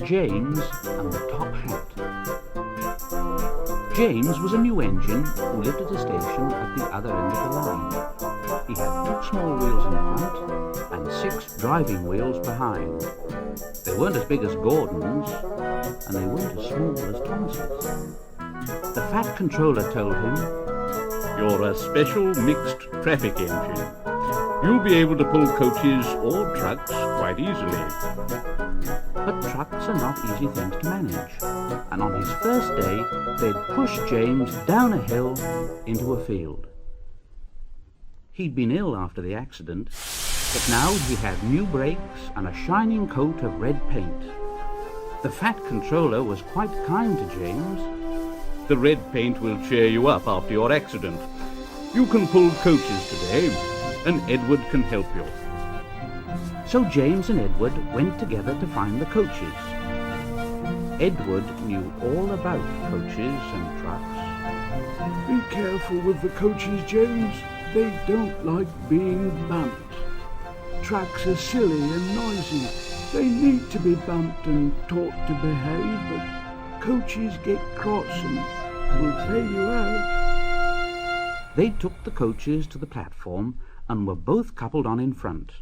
James and the Top Hat. James was a new engine who lived at a station at the other end of the line. He had 2 small wheels in front and 6 driving wheels behind. They weren't as big as Gordon's, and they weren't as small as Thomas's. The Fat Controller told him, "You're a special mixed traffic engine. You'll be able to pull coaches or trucks quite easily." But trucks are not easy things to manage, and on his first day they'd pushed James down a hill into a field. He'd been ill after the accident, but now he had new brakes and a shining coat of red paint. The Fat Controller was quite kind to James. "The red paint will cheer you up after your accident. You can pull coaches today, and Edward can help you." So James and Edward went together to find the coaches. Edward knew all about coaches and trucks. "Be careful with the coaches, James. They don't like being bumped. Trucks are silly and noisy. They need to be bumped and taught to behave, but coaches get cross and will pay you out." They took the coaches to the platform and were both coupled on in front.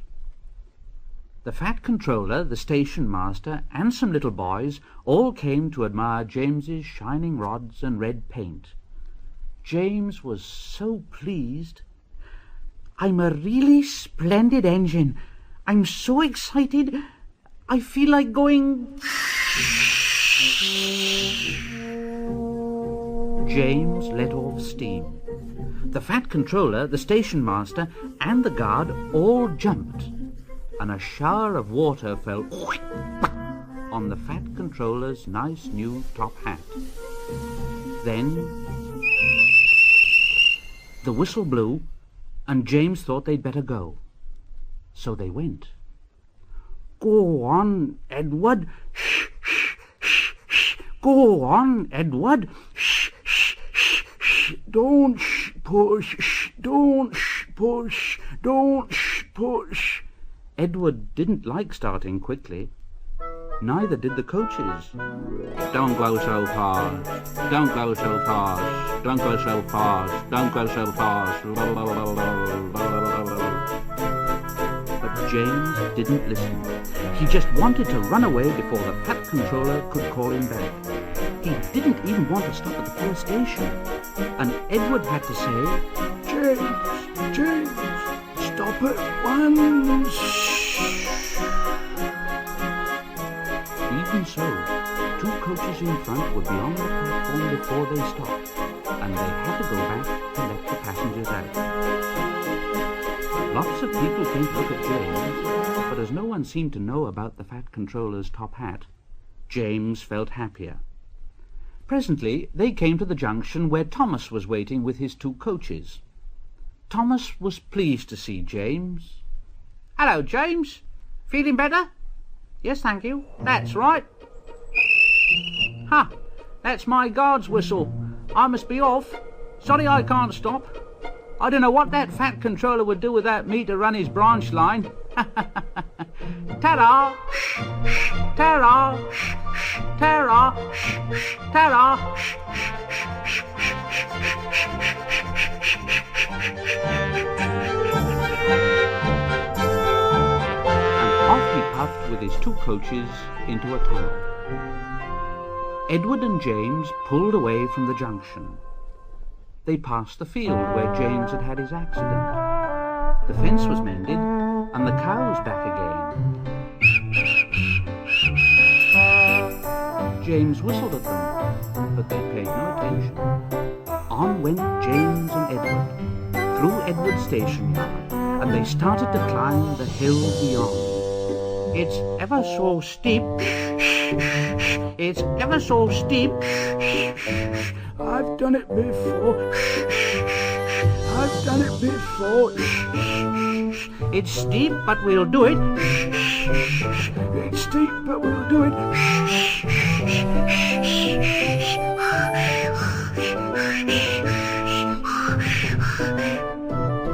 The Fat Controller, the station master, and some little boys all came to admire James's shining rods and red paint. James was so pleased. "I'm a really splendid engine. I'm so excited. I feel like going..." James let off steam. The Fat Controller, the station master, and the guard all jumped, and a shower of water fell on the Fat Controller's nice new top hat. Then the whistle blew, and James thought they'd better go. So they went. "Go on, Edward. Shh, shh, shh, shh. Go on, Edward. Shh, shh, shh, shh. Don't push. Shh. Don't push. Don't push." Edward didn't like starting quickly. Neither did the coaches. "Don't go so fast. Don't go so fast. Don't go so fast. Don't go so fast." But James didn't listen. He just wanted to run away before the Fat Controller could call him back. He didn't even want to stop at the first station. And Edward had to say, James, stop at once." Even so, 2 coaches in front would be on the platform before they stopped, and they had to go back to let the passengers out. Lots of people came to look at James, but as no one seemed to know about the Fat Controller's top hat, James felt happier. Presently they came to the junction where Thomas was waiting with his 2 coaches. Thomas was pleased to see James. "Hello, James. Feeling better?" "Yes, thank you. That's right." "Ha! That's my guard's whistle. I must be off. Sorry I can't stop. I don't know what that Fat Controller would do without me to run his branch line." Ta-da! Ta-da! Ta-da! Ta-da! He puffed with his 2 coaches into a tunnel. Edward and James pulled away from the junction. They passed the field where James had had his accident. The fence was mended, and the cows back again. James whistled at them, but they paid no attention. On went James and Edward, through Edward's station yard, and they started to climb the hill beyond. "It's ever so steep. It's ever so steep. I've done it before. I've done it before. It's steep, but we'll do it. It's steep, but we'll do it."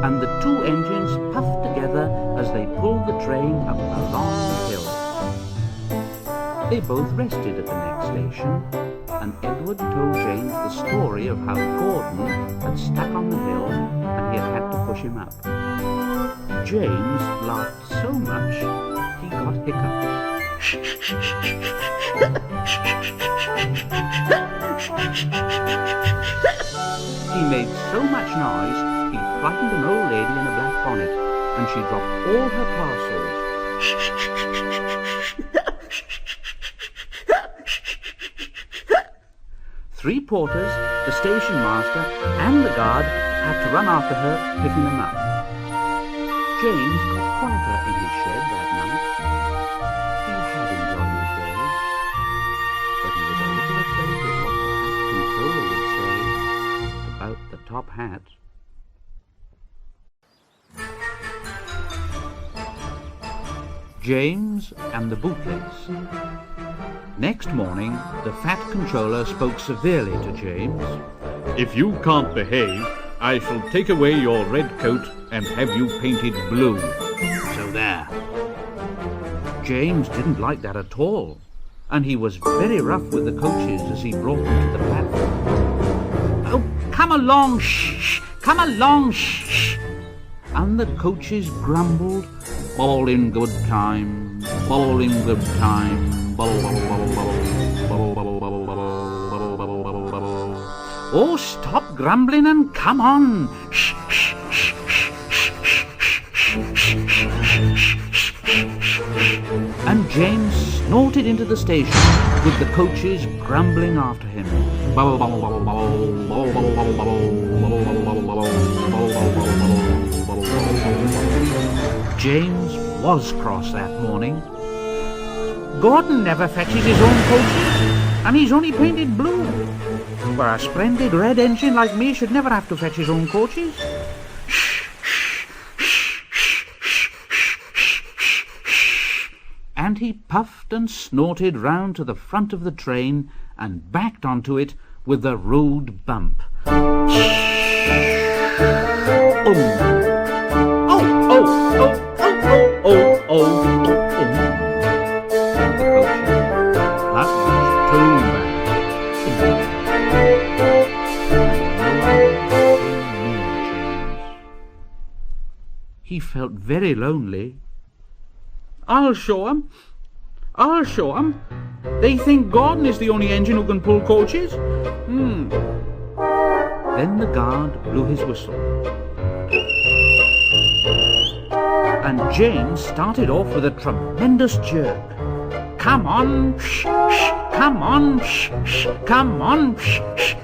And the 2 engines puffed together as they pulled pulled the train up a long hill. They both rested at the next station, and Edward told James the story of how Gordon had stuck on the hill and he had to push him up. James laughed so much he got hiccups. He made so much noise he frightened an old lady in a black bonnet, and she dropped all her parcels. 3 porters, the station master, and the guard had to run after her, picking them up. James got quieter in his shed that night. He had enjoyed his day, but he was a little afraid of what the controller would say about the top hat. James and the bootlace. Next morning, the fat controller spoke severely to James. If you can't behave, I shall take away your red coat and have you painted blue. So there. James didn't like that at all, and he was very rough with the coaches as he brought them to the platform. Oh, come along, shh, come along, shh. And the coaches grumbled, all in good time, all in good time. Oh, stop grumbling and come on. And James snorted into the station with the coaches grumbling after him. James was cross that morning. Gordon never fetches his own coaches, and he's only painted blue. Where a splendid red engine like me should never have to fetch his own coaches. And he puffed and snorted round to the front of the train and backed onto it with a rude bump. He felt very lonely. I'll show 'em. I'll show 'em. They think Gordon is the only engine who can pull coaches. Then the guard blew his whistle. And James started off with a tremendous jerk. Come on, shh, shh, come on, shh, shh, come on, shh,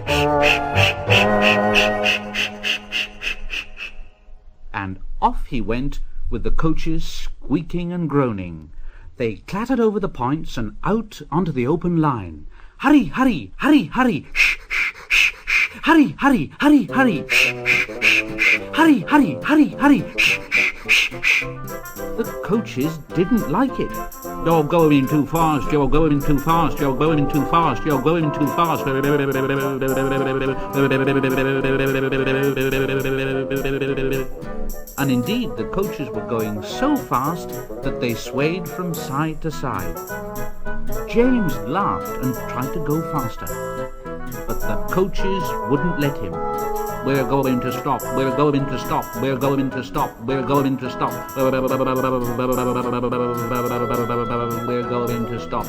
shh, shh. And off he went with the coaches squeaking and groaning. They clattered over the points and out onto the open line. Hurry, hurry, hurry, hurry, shh, shh, shh, shh, hurry, hurry, hurry, hurry, shh, shh, shh, hurry, hurry, hurry, hurry, shh, shh, shh. The coaches didn't like it. You're going too fast, you're going too fast, you're going too fast, you're going too fast. And indeed, the coaches were going so fast that they swayed from side to side. James laughed and tried to go faster, but the coaches wouldn't let him. We're going to stop, we're going to stop, we're going to stop, we're going to stop. We're going to stop.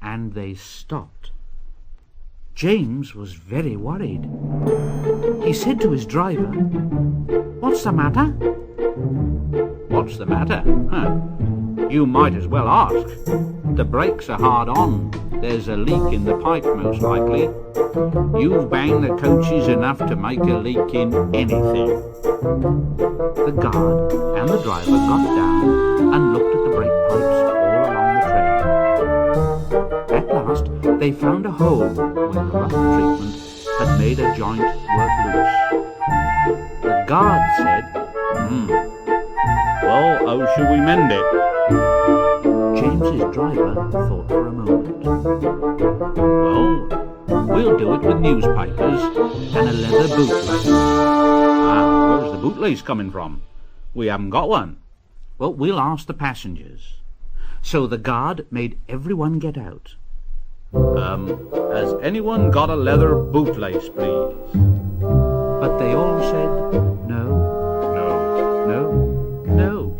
And they stopped. James was very worried. He said to his driver, "What's the matter?" "What's the matter? You might as well ask. The brakes are hard on. There's a leak in the pipe, most likely. You've banged the coaches enough to make a leak in anything." The guard and the driver got down and looked at the brake pipes all along the train. At last, they found a hole where the rough treatment had made a joint work loose. The guard said, Well, how shall we mend it? James's driver thought for a moment. Well, We'll do it with newspapers and a leather bootlace. Ah, where's the bootlace coming from? We haven't got one. Well, we'll ask the passengers. So the guard made everyone get out. Has anyone got a leather bootlace, please? But they all said, no, No. no,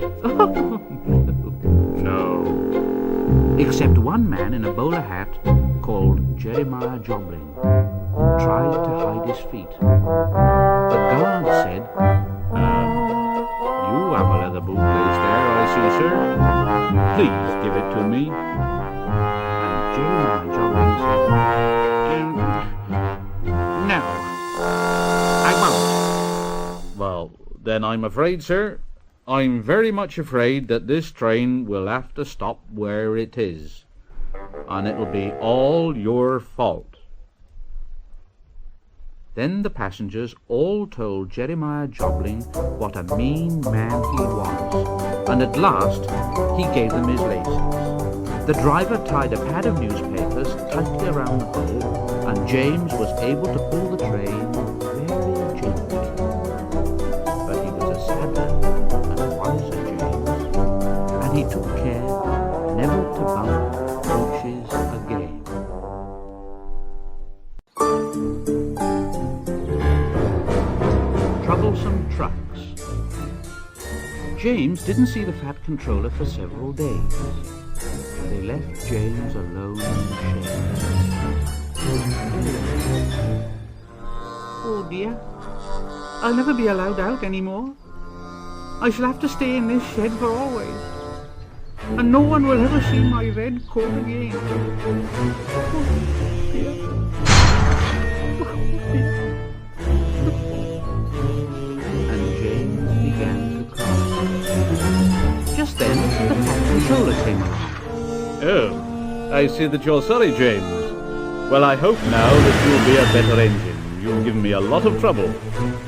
No. except one man in a bowler hat called Jeremiah Jobling, who tried to hide his feet. The guard said, You have a leather bootlace there, I see, sir. Please give it to me. and Jeremiah Jobling said, no, I won't. Well, then I'm afraid, sir, I'm very much afraid that this train will have to stop where it is, and it'll be all your fault. Then the passengers all told Jeremiah Jobling what a mean man he was, and at last he gave them his laces. The driver tied a pad of newspapers tightly around the pole, and James was able to pull the train very gently. But he was a sadder and wiser James, and he took care never to bump coaches again. Troublesome trucks. James didn't see the Fat Controller for several days. They left James alone in the shed. Oh dear, I'll never be allowed out anymore. I shall have to stay in this shed for always, and no one will ever see my red coat again. Oh dear. Oh dear. And James began to cry. Just then, the Fat Controller came along. Oh, I see that you're sorry, James. Well, I hope now that you'll be a better engine. You've given me a lot of trouble.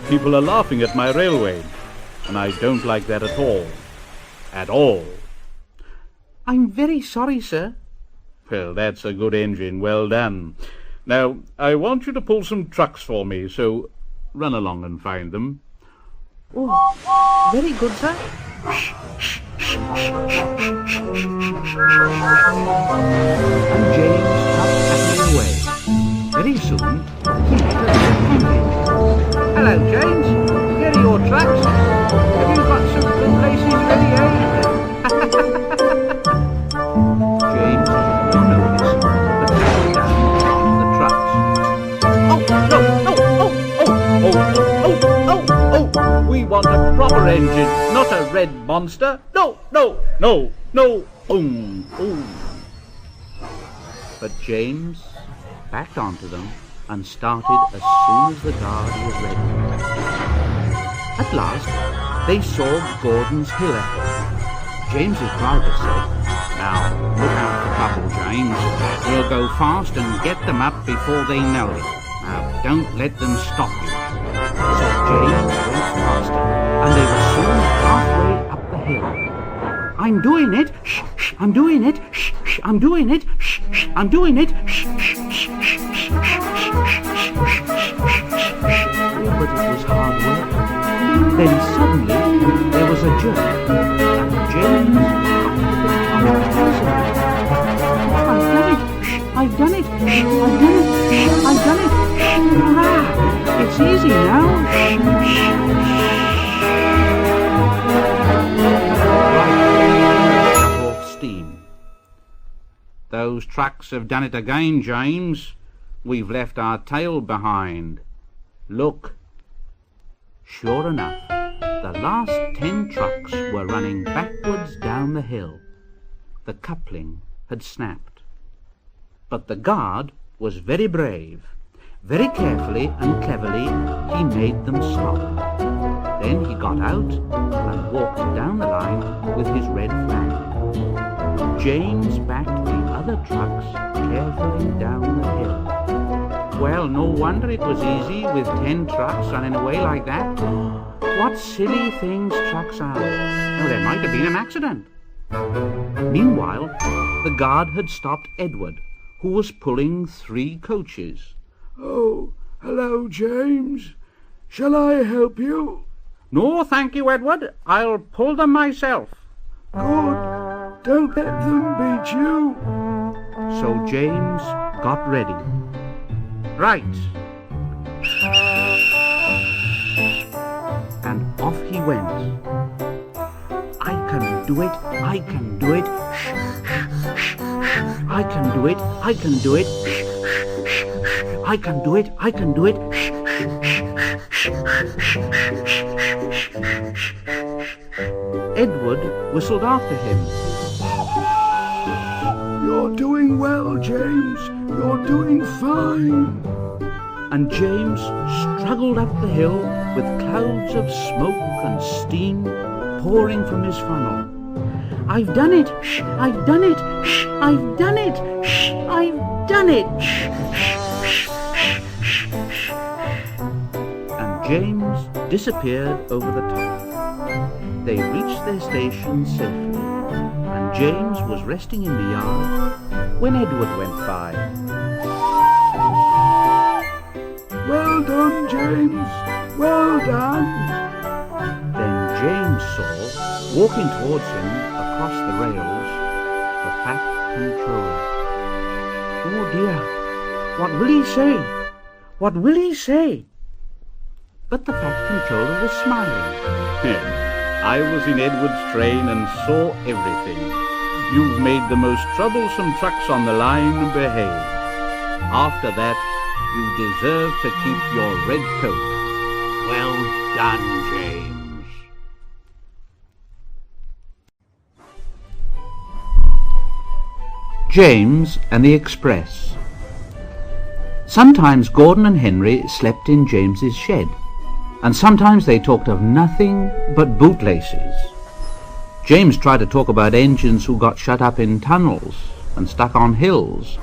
People are laughing at my railway, and I don't like that at all. At all. I'm very sorry, sir. Well, that's a good engine. Well done. Now, I want you to pull some trucks for me, so run along and find them. Oh, very good, sir. And James stopped tapping away. Very soon, he met a little pancake. Hello, James. Here are your tracks. Have you got some good places ready, eh? James did not notice, but sat down on the trucks. Oh, no, we want a proper engine, not a red monster. No. But James backed onto them and started as soon as the guard was ready. At last, they saw Gordon's Hill ahead. James's driver said, Now, look out for trouble, James. We'll go fast and get them up before they know it. Now, don't let them stop you. So James went faster, and they were soon halfway up the hill. I'm doing it! Shh, shh, I'm doing it! Shh, shh, I'm doing it! Shh, shh, I'm doing it! Shh, shh, shh, shh, shh, but it was hard work. Then suddenly there was a jerk, and James got to the top of the castle. I've done it! Shh, I've done it! Shh, I've done it! Shh, I've done it! Shh, hurrah! It's easy now! Shh, shh, Steam. Those trucks have done it again, James. We've left our tail behind. Look. Sure enough, the last 10 trucks were running backwards down the hill. The coupling had snapped. But the guard was very brave. Very carefully and cleverly he made them stop. Then he got out and walked down the line with his red flag. James backed the other trucks carefully down the hill. Well, no wonder it was easy with 10 trucks running away like that. What silly things trucks are. Now, there might have been an accident. Meanwhile, the guard had stopped Edward, who was pulling 3 coaches. Oh, hello, James. Shall I help you? No, thank you, Edward. I'll pull them myself. Good. Don't let them beat you. So James got ready. Right. And off he went. I can do it. I can do it. I can do it. I can do it. I can do it. I can do it. Edward whistled after him. You're doing well, James. You're doing fine. And James struggled up the hill with clouds of smoke and steam pouring from his funnel. I've done it! Shh! I've done it! Shh! I've done it! Shh! I've done it! Shh! Shh! Shh! Shh! And James disappeared over the top. They reached their station safely, and James was resting in the yard when Edward went by. Well done, James. Well done. Then James saw, walking towards him across the rails, the Fat Controller. Oh dear, what will he say? What will he say? But the Fat Controller was smiling. I was in Edward's train and saw everything. You've made the most troublesome trucks on the line behave. After that, you deserve to keep your red coat. Well done, James. James and the Express. Sometimes Gordon and Henry slept in James's shed, and sometimes they talked of nothing but bootlaces. James tried to talk about engines who got shut up in tunnels and stuck on hills,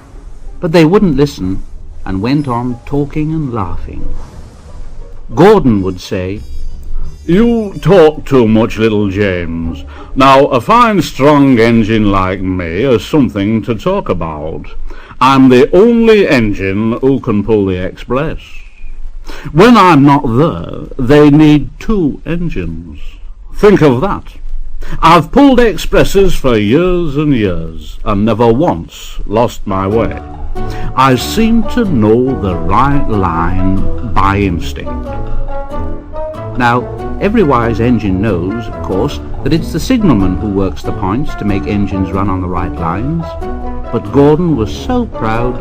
but they wouldn't listen and went on talking and laughing. Gordon would say, You talk too much, little James. Now, a fine, strong engine like me is something to talk about. I'm the only engine who can pull the Express. When I'm not there, they need 2 engines. Think of that. I've pulled expresses for years and years, and never once lost my way. I seem to know the right line by instinct. Now, every wise engine knows, of course, that it's the signalman who works the points to make engines run on the right lines, but Gordon was so proud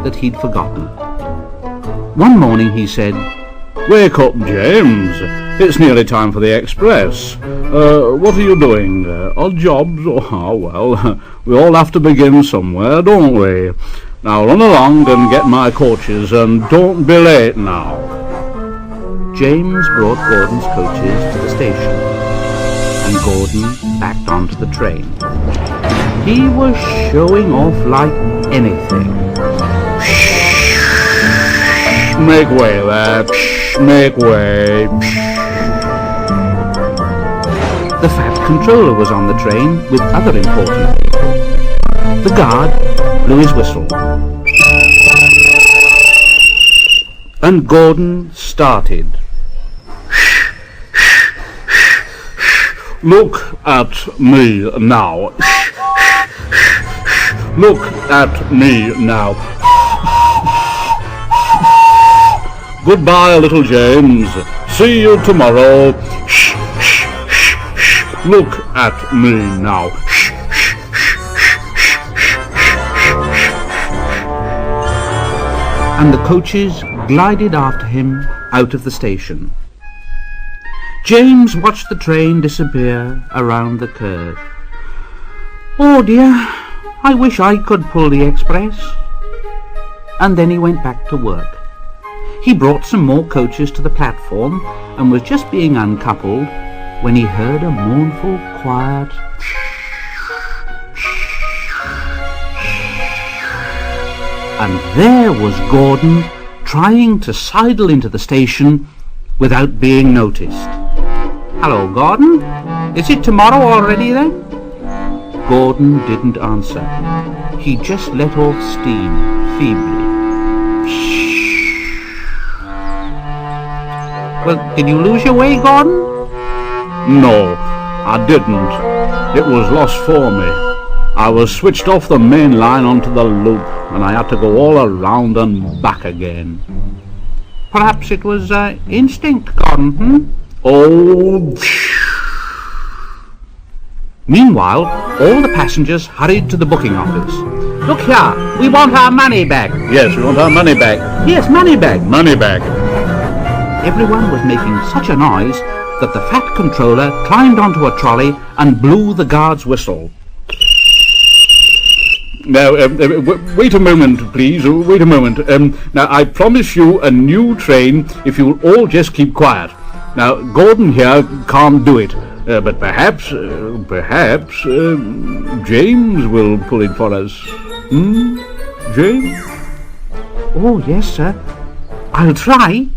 that he'd forgotten. One morning he said, Wake up, James. It's nearly time for the Express. What are you doing? Odd jobs? Oh, well, we all have to begin somewhere, don't we? Now run along and get my coaches, and don't be late now. James brought Gordon's coaches to the station, and Gordon backed onto the train. He was showing off like anything. Make way there. Make way. The Fat Controller was on the train with other important people. The guard blew his whistle, and Gordon started. Look at me now. Look at me now. Goodbye, little James. See you tomorrow. Look at me now. And the coaches glided after him out of the station. James watched the train disappear around the curve. Oh dear, I wish I could pull the Express. And then he went back to work. He brought some more coaches to the platform and was just being uncoupled when he heard a mournful, quiet and there was Gordon trying to sidle into the station without being noticed. Hello, Gordon. Is it tomorrow already then? Gordon didn't answer. He just let off steam feebly. Well, did you lose your way, Gordon? No, I didn't. It was lost for me. I was switched off the main line onto the loop, and I had to go all around and back again. Perhaps it was instinct, Gordon, Oh, Meanwhile, all the passengers hurried to the booking office. Look here, we want our money back. yes, we want our money back. Yes, money back. Money back. Everyone was making such a noise that the Fat Controller climbed onto a trolley and blew the guard's whistle. Now, wait a moment, please. Wait a moment. Now, I promise you a new train if you'll all just keep quiet. Now, Gordon here can't do it, but perhaps James will pull it for us. James? Oh, yes, sir. I'll try.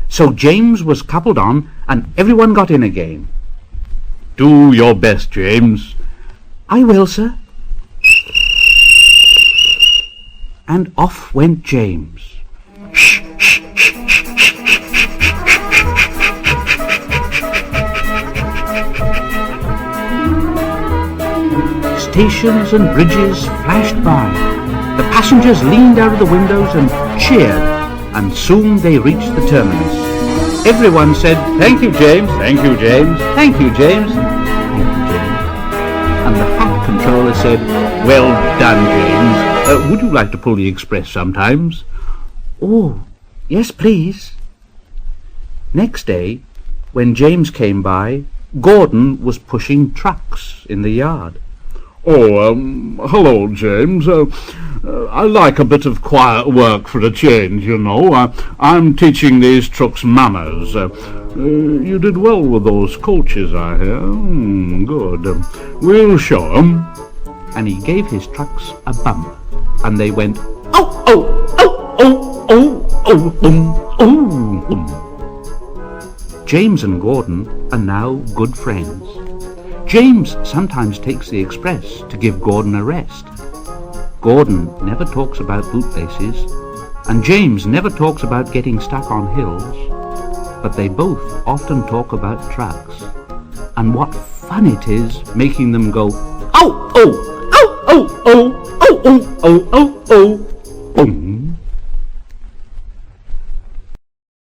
So James was coupled on and everyone got in again. Do your best, James. I will, sir. And off went James. Stations and bridges flashed by. The passengers leaned out of the windows and cheered, and soon they reached the terminus. Everyone said, "Thank you, James. Thank you, James. Thank you, James. Thank you, James." And the Fat Controller said, "Well done, James. Would you like to pull the express sometimes?" "Oh, yes, please." Next day, when James came by, Gordon was pushing trucks in the yard. Oh, hello, James. I like a bit of quiet work for a change, you know. I'm teaching these trucks manners. You did well with those coaches, I hear. Good. We'll show 'em. And he gave his trucks a bump, and they went, "Oh, oh, oh, oh, oh, oh, James and Gordon are now good friends. James sometimes takes the express to give Gordon a rest. Gordon never talks about bootlaces, and James never talks about getting stuck on hills, but they both often talk about trucks, and what fun it is making them go, "Oh, oh, oh, oh, oh, oh, oh, oh, oh, oh."